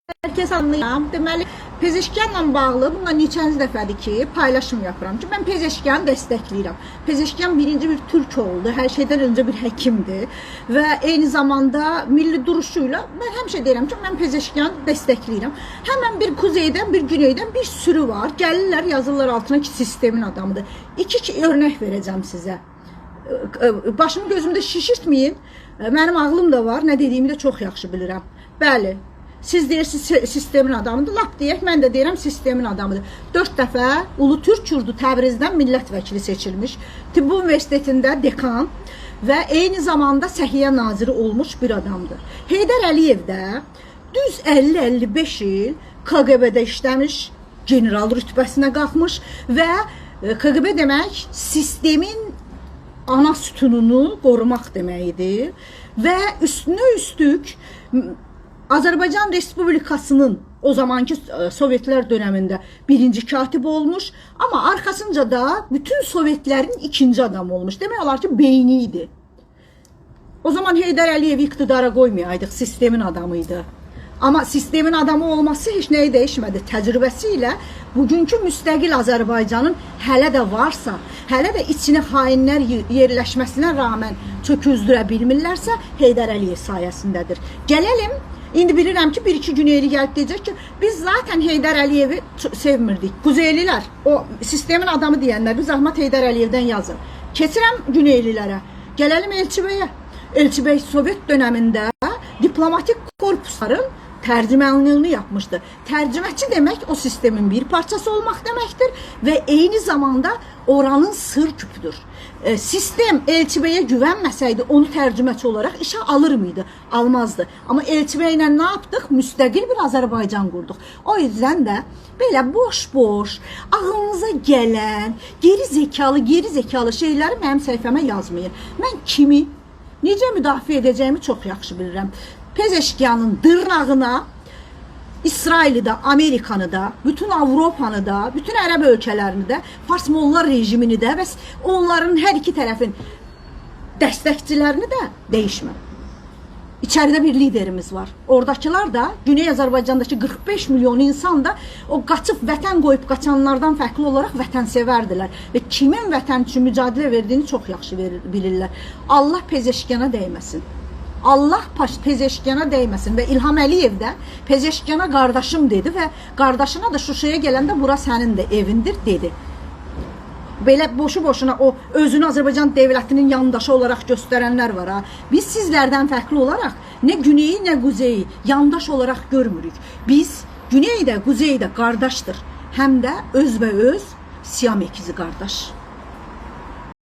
Hər kəs anlayam. Deməli, pezeşkanla bağlı bundan neçənci dəfədir ki, paylaşım yapıram ki, mən pezeşkanı dəstəkləyirəm. Pezeşkan birinci bir türk oldu, hər şeydən öncə bir həkimdir və eyni zamanda milli duruşuyla mən həmişə deyirəm ki, mən pezeşkanı dəstəkləyirəm. Həmən bir kuzeydən, bir güneydən bir sürü var. Gəlirlər, yazırlar altına ki, sistemin adamıdır. İki örnək verəcəm sizə. Başımı gözümdə şişirtməyin. Mənim ağlım da var, nə dediyimi də çox yaxşı bilirəm. Bəli. Siz deyirsiniz sistemin adamıdır, lap deyək, mən də deyirəm sistemin adamıdır. 4 dəfə Ulu Türk Yurdu Təbrizdən millət vəkili seçilmiş, Tibb Universitetində dekan və eyni zamanda Səhiyyə naziri olmuş bir adamdır. Heydər Əliyev də düz 50-55 il KQB-də işləmiş, general rütbəsinə qalxmış və KQB demək sistemin ana sütununu qorumaq deməkdir və üstünə üstlük Azərbaycan Respublikasının o zamanki Sovetlər dönemində birinci katib olmuş, amma arkasınca da bütün Sovetlərin ikinci adamı olmuş. Demək olar ki, beyniydi. O zaman Heydər Əliyev iqtidara qoymayaydıq, sistemin adamıydı. Amma sistemin adamı olması heç nəyi dəyişmədi. Təcrübəsi ilə bugünkü müstəqil Azərbaycanın hələ də varsa, hələ də içinə hainlər yerləşməsinə rağmen çöküzdürə bilmirlərsə, Heydər Əliyev sayəsindədir. Gələlim. İndi bilirəm ki, bir-iki güneyli gəlib deyəcək ki, biz zaten Heydər Əliyevi sevmirdik. Quzeylilər, o sistemin adamı deyənlər, bir zahmat Heydər Əliyevdən yazın. Keçirəm güneylilərə. Gələlim Elçibəyə. Elçibəy Sovet dönemində diplomatik korpusların tərcümənliyini yapmışdı. Tərcüməçi demək o sistemin bir parçası olmaq deməkdir və eyni zamanda oranın sır küpüdür. Sistem Elçibəyə güvənməsəydi onu tərcüməçi olaraq işə alır mıydı? Almazdı. Amma Elçibə ilə nə yapdıq? Müstəqil bir Azərbaycan qurduq. O yüzden də belə boş-boş, ağlınıza gələn, geri zekalı şeyləri mənim səhifəmə yazmayın. Mən kimi, necə müdafiə edəcəyimi çox yaxşı bilirəm. Pezeşkanın dırnağına İsrail'i de, Amerikanı da, bütün Avropanı da, bütün Ərəb ölkələrini də, Fars Mollar rejimini də və onların hər iki tərəfin dəstəkçilərini də dəyişmə. İçəridə bir liderimiz var. Oradakılar da, Güney Azərbaycandakı 45 milyon insan da o qaçıb vətən qoyub qaçanlardan fərqli olaraq vətənsevərdilər və kimin vətən üçün mücadilə verdiyini çox yaxşı bilirlər. Allah pezeşkana dəyməsin. Allah pezeşkana dəyməsin və İlham Əliyev də pezeşkana qardaşım dedi və qardaşına da Şuşaya gələndə bura sənin də evindir dedi. Belə boşu-boşuna o özünü Azərbaycan devlətinin yandaşı olaraq göstərənlər var ha. Biz sizlərdən fərqli olaraq nə güneyi nə quzeyi yandaş olaraq görmürük. Biz güney də quzey də qardaşdır. Həm də özbəöz Siyam ikizi qardaş.